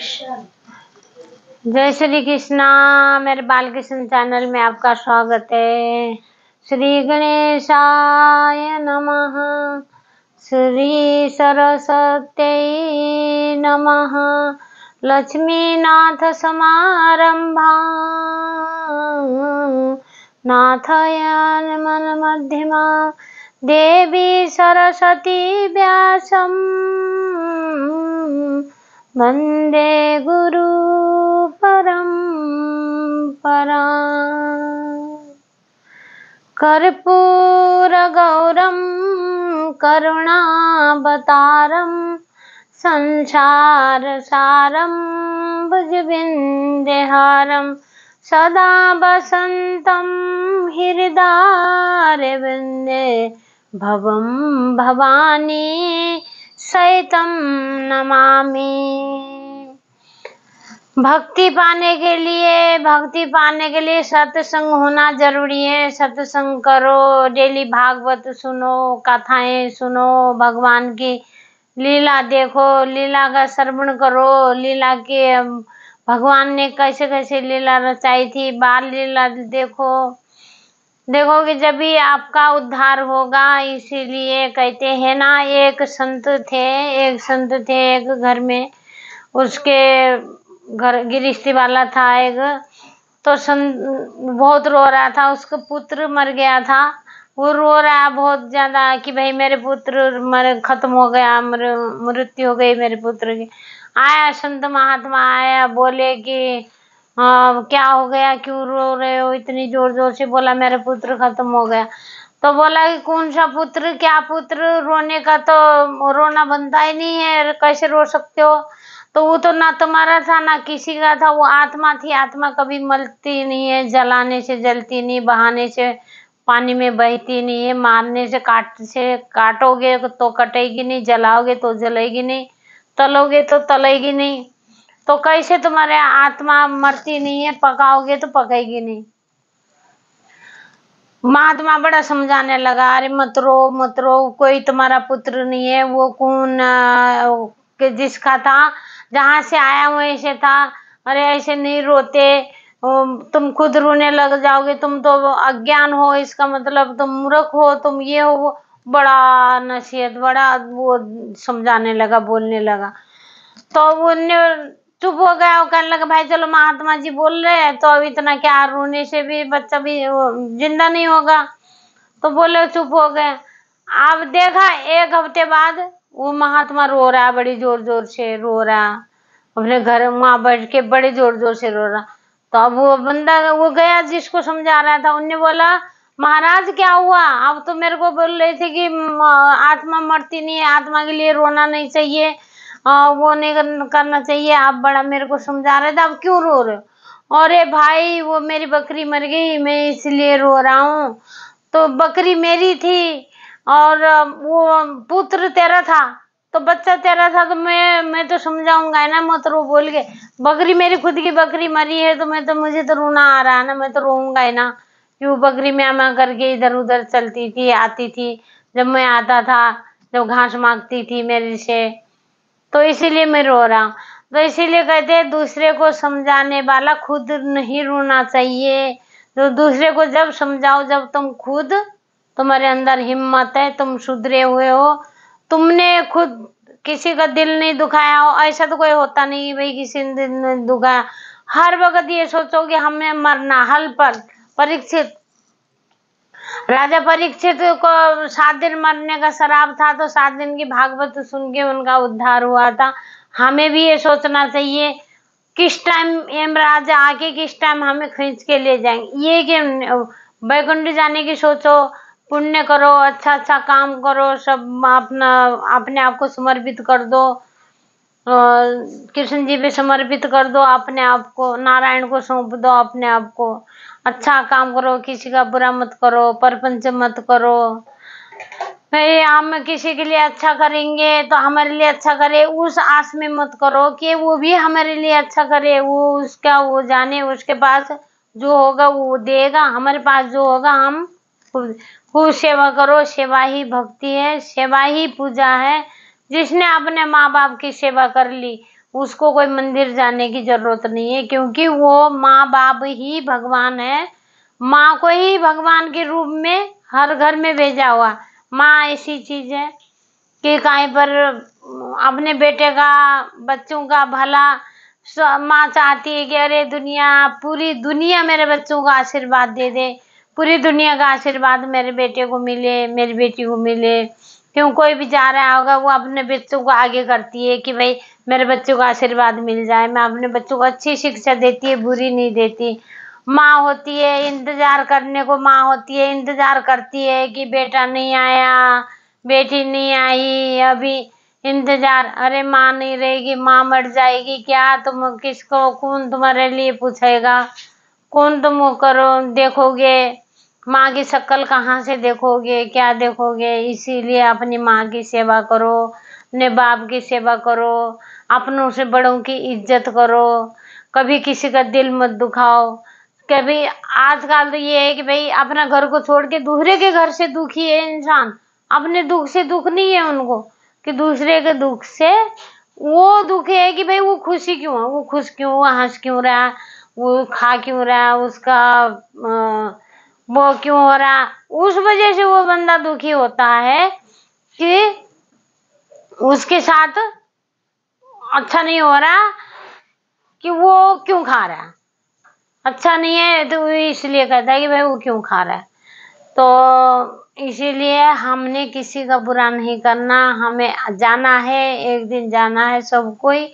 जय श्री कृष्णा। मेरे बाल कृष्ण चैनल में आपका स्वागत है। श्री गणेशाय नमः। श्री सरस्वत्यै नमः। लक्ष्मीनाथ समारंभा नाथयान मध्यमा देवी सरस्वती व्यासं वन्दे गुरु परम्परा। कर्पूरगौरं करुणावतारं संसारसारं भुजगेन्द्रहारं सदा वसन्तं हृदयारविन्दे भवं भवानी सहितं नमामि। भक्ति पाने के लिए सत्संग होना जरूरी है। सत्संग करो, डेली भागवत सुनो, कथाएं सुनो, भगवान की लीला देखो, लीला का श्रवण करो। लीला के भगवान ने कैसे कैसे लीला रचाई थी, बाल लीला देखोगे जब भी आपका उद्धार होगा। इसीलिए कहते हैं ना, एक संत थे एक घर में, उसके घर गृहस्थी वाला था एक, तो बहुत रो रहा था। उसका पुत्र मर गया था। वो रो रहा बहुत ज्यादा कि भाई मेरे पुत्र खत्म हो गया, मृत्यु हो गई मेरे पुत्र की। आया संत महात्मा आया, बोले कि क्या हो गया, क्यों रो रहे हो इतनी जोर जोर से? बोला मेरा पुत्र खत्म हो गया। तो बोला कि कौन सा पुत्र, क्या पुत्र? रोने का तो रोना बनता ही नहीं है, कैसे रो सकते हो? तो वो तो ना तुम्हारा था ना किसी का था, वो आत्मा थी। आत्मा कभी मरती नहीं है, जलाने से जलती नहीं, बहाने से पानी में बहती नहीं है, मारने से काटोगे तो कटेगी नहीं, जलाओगे तो जलेगी नहीं, तलोगे तो तलेगी नहीं। तो कैसे तुम्हारे आत्मा मरती नहीं है, पकाओगे तो पकेगी नहीं। महात्मा बड़ा समझाने लगा, अरे मत रो, कोई तुम्हारा पुत्र नहीं है। वो कौन जिसका था, जहां से आया वहीं से था। अरे ऐसे नहीं रोते, तुम खुद रोने लग जाओगे, तुम तो अज्ञान हो, इसका मतलब तुम मूर्ख हो, तुम ये हो वो। बड़ा नसीहत, बड़ा वो समझाने लगा, बोलने लगा। तो उनने चुप हो गया। वो कहने लगा भाई चलो महात्मा जी बोल रहे हैं तो अब इतना क्या, रोने से भी बच्चा भी जिंदा नहीं होगा। तो बोले चुप हो गए। अब देखा एक हफ्ते बाद वो महात्मा रो रहा, बड़ी जोर जोर से रो रहा, अपने घर वहां बैठ के बड़े जोर जोर से रो रहा। तो अब वो बंदा वो गया जिसको समझा रहा था, उनने बोला महाराज क्या हुआ? अब तो मेरे को बोल रहे थे कि आत्मा मरती नहीं है, आत्मा के लिए रोना नहीं चाहिए, वो नहीं करना चाहिए। आप बड़ा मेरे को समझा रहे थे, अब क्यों रो रहे हो? अरे भाई वो मेरी बकरी मर गई, मैं इसलिए रो रहा हूँ। तो बकरी मेरी थी और वो पुत्र तेरा था, तो बच्चा तेरा था, तो मैं तो समझाऊंगा ना, मत रो बोल के। बकरी मेरी खुद की बकरी मरी है तो मुझे तो रोना आ रहा है ना, मैं तो रोऊंगा ही ना। क्यों बकरी म्यां करके इधर उधर चलती थी, आती थी, जब मैं आता था, जब घास मांगती थी मेरे से, तो इसीलिए मैं रो रहा हूँ। तो इसीलिए कहते हैं दूसरे को समझाने वाला खुद नहीं रोना चाहिए। तो दूसरे को जब समझाओ, जब तुम खुद, तुम्हारे अंदर हिम्मत है, तुम सुधरे हुए हो, तुमने खुद किसी का दिल नहीं दुखाया हो। ऐसा तो कोई होता नहीं भाई किसी ने दिल नहीं दुखाया। हर वक्त ये सोचो कि हमें मरना। हल पर परीक्षित, राजा परीक्षित को 7 दिन मरने का श्राप था, तो 7 दिन की भागवत सुन के उनका उद्धार हुआ था। हमें भी ये सोचना चाहिए किस टाइम यमराज आके किस टाइम हमें खींच के ले जाएंगे। ये कि बैकुंठ जाने की सोचो, पुण्य करो, अच्छा अच्छा काम करो, सब अपने आप को समर्पित कर दो, कृष्ण जी पे समर्पित कर दो अपने आप को, नारायण को सौंप दो अपने आप को। अच्छा काम करो, किसी का बुरा मत करो, परपंच मत करो। भाई हम किसी के लिए अच्छा करेंगे तो हमारे लिए अच्छा करे, उस आस में मत करो कि वो भी हमारे लिए अच्छा करे। वो उसका वो जाने, उसके पास जो होगा वो देगा, हमारे पास जो होगा हम खूब सेवा करो। सेवा ही भक्ति है, सेवा ही पूजा है। जिसने अपने माँ बाप की सेवा कर ली उसको कोई मंदिर जाने की जरूरत नहीं है, क्योंकि वो माँ बाप ही भगवान है। माँ को ही भगवान के रूप में हर घर में भेजा हुआ। माँ ऐसी चीज है कि कहीं पर अपने बेटे का, बच्चों का भला माँ चाहती है कि अरे पूरी दुनिया मेरे बच्चों का आशीर्वाद दे दे, पूरी दुनिया का आशीर्वाद मेरे बेटे को मिले, मेरी बेटी को मिले। क्यों, कोई भी जा रहा होगा वो अपने बच्चों को आगे करती है कि भाई मेरे बच्चों को आशीर्वाद मिल जाए। मैं अपने बच्चों को अच्छी शिक्षा देती है, बुरी नहीं देती। माँ होती है इंतजार करने को, माँ होती है इंतजार करती है कि बेटा नहीं आया, बेटी नहीं आई, अभी इंतजार। अरे माँ नहीं रहेगी, माँ मर जाएगी क्या, तुम किसको, कौन तुम्हारे लिए पूछेगा, कौन तुम करो देखोगे, माँ की शक्ल कहाँ से देखोगे, क्या देखोगे। इसीलिए अपनी माँ की सेवा करो, अपने बाप की सेवा करो, अपनों से बड़ों की इज्जत करो, कभी किसी का दिल मत दुखाओ। कभी आजकल तो ये है कि भाई अपना घर को छोड़ के दूसरे के घर से दुखी है इंसान, अपने दुख से दुख नहीं है उनको, कि दूसरे के दुख से वो दुख है कि भाई वो खुशी क्यों है, वो खुश क्यों, वो हंस क्यों रहा, वो खा क्यों रहा, उसका वो क्यों हो रहा। उस वजह से वो बंदा दुखी होता है कि उसके साथ अच्छा नहीं हो रहा, कि वो क्यों खा रहा है, अच्छा नहीं है तो इसलिए कहता है कि भाई वो क्यों खा रहा है। तो इसीलिए हमने किसी का बुरा नहीं करना, हमें जाना है, एक दिन जाना है सब कोई,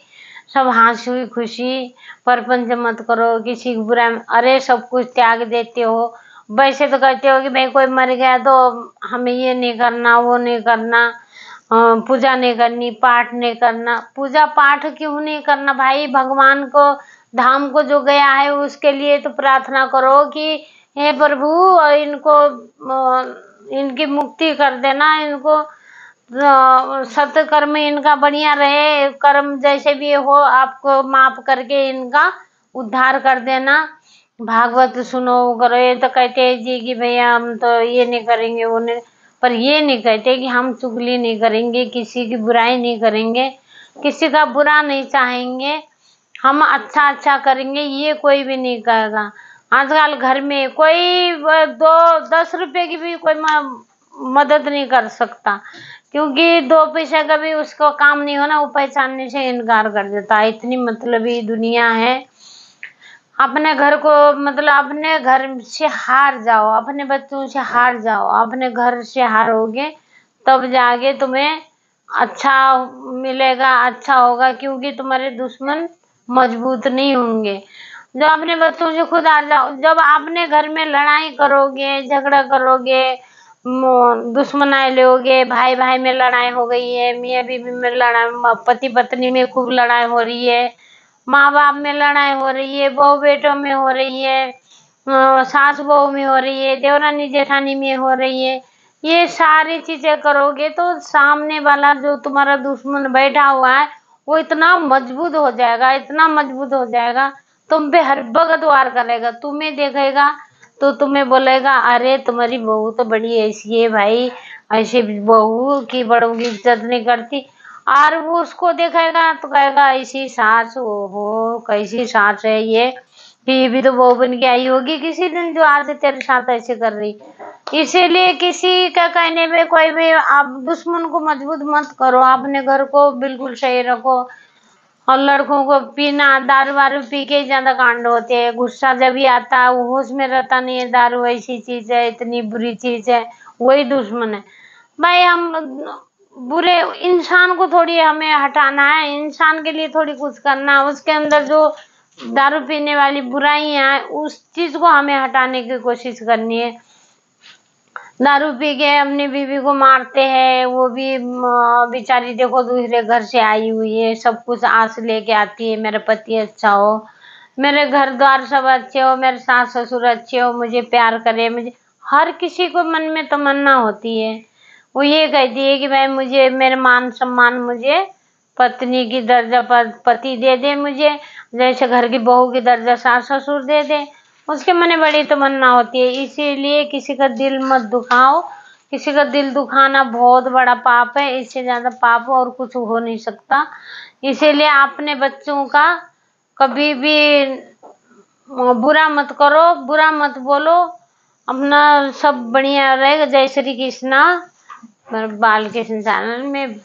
सब हंसी खुशी, परपंच मत करो, किसी की बुरा। अरे सब कुछ त्याग देते हो, वैसे तो कहते हो कि भाई कोई मर गया तो हमें ये नहीं करना, वो नहीं करना, पूजा नहीं करनी, पाठ नहीं करना। पूजा पाठ क्यों नहीं करना भाई, भगवान को धाम को जो गया है उसके लिए तो प्रार्थना करो कि हे प्रभु इनको इनकी मुक्ति कर देना, इनको सत्कर्म इनका बढ़िया रहे, कर्म जैसे भी हो आपको माफ करके इनका उद्धार कर देना। भागवत सुनो करो। ये तो कहते हैं जी कि भैया हम तो ये नहीं करेंगे, वो नहीं, पर ये नहीं कहते कि हम चुगली नहीं करेंगे, किसी की बुराई नहीं करेंगे, किसी का बुरा नहीं चाहेंगे, हम अच्छा अच्छा करेंगे, ये कोई भी नहीं कहेगा। आजकल घर में कोई 10 रुपए की भी कोई मदद नहीं कर सकता, क्योंकि 2 पैसा का भी उसको काम नहीं होना, वो पहचानने से इनकार कर देता है। इतनी मतलबी दुनिया है। अपने घर को मतलब अपने घर से हार जाओ, अपने बच्चों से हार जाओ, अपने घर से हारोगे तब जाके तुम्हें अच्छा मिलेगा, अच्छा होगा, क्योंकि तुम्हारे दुश्मन मजबूत नहीं होंगे। जब अपने बच्चों से खुद हार जाओ, जब अपने घर में लड़ाई करोगे, झगड़ा करोगे, दुश्मनाई लोगे, भाई भाई में लड़ाई हो गई है, मियाँ बीवी में लड़ाई, पति पत्नी में खूब लड़ाई हो रही है, माँ बाप में लड़ाई हो रही है, बहू बेटों में हो रही है, सास बहू में हो रही है, देवरानी जेठानी में हो रही है, ये सारी चीजें करोगे तो सामने वाला जो तुम्हारा दुश्मन बैठा हुआ है वो इतना मजबूत हो जाएगा, इतना मजबूत हो जाएगा, तुम पे हर वक्त वार करेगा। तुम्हें देखेगा तो तुम्हें बोलेगा अरे तुम्हारी बहू तो बड़ी ऐसी है भाई, ऐसे बहू की बड़ों की इज्जत नहीं करती। और वो उसको देखेगा तो कहेगा ऐसी सास, ओहो कैसी सास है ये, कि ये भी तो बहू बन के आई होगी किसी दिन जो आज तेरे साथ ऐसे कर रही। इसीलिए किसी का कहने पे कोई भी आप दुश्मन को मजबूत मत करो, अपने घर को बिल्कुल सही रखो। और लड़कों को पीना, दारू वारू पी के ज्यादा कांड होते हैं, गुस्सा जब भी आता है वो होश में रहता नहीं है। दारू ऐसी चीज है, इतनी बुरी चीज है, वही दुश्मन है भाई। हम बुरे इंसान को थोड़ी हमें हटाना है, इंसान के लिए थोड़ी कुछ करना है, उसके अंदर जो दारू पीने वाली बुराइयां हैं उस चीज को हमें हटाने की कोशिश करनी है। दारू पी के अपनी बीवी को मारते हैं, वो भी बेचारी देखो दूसरे घर से आई हुई है, सब कुछ आस लेके आती है मेरा पति अच्छा हो, मेरे घर द्वार सब अच्छे हो, मेरे सास ससुर अच्छे हो, मुझे प्यार करे। मुझे हर किसी को मन में तमन्ना होती है, वो ये कहती है कि भाई मुझे मेरे मान सम्मान, मुझे पत्नी की दर्जा पर पति दे दे, मुझे जैसे घर की बहू की दर्जा सास ससुर दे दे, उसके मन में बड़ी तमन्ना होती है। इसीलिए किसी का दिल मत दुखाओ, किसी का दिल दुखाना बहुत बड़ा पाप है, इससे ज्यादा पाप और कुछ हो नहीं सकता। इसीलिए अपने बच्चों का कभी भी बुरा मत करो, बुरा मत बोलो, अपना सब बढ़िया रहेगा। जय श्री कृष्णा। बाल कृष्ण चैनल में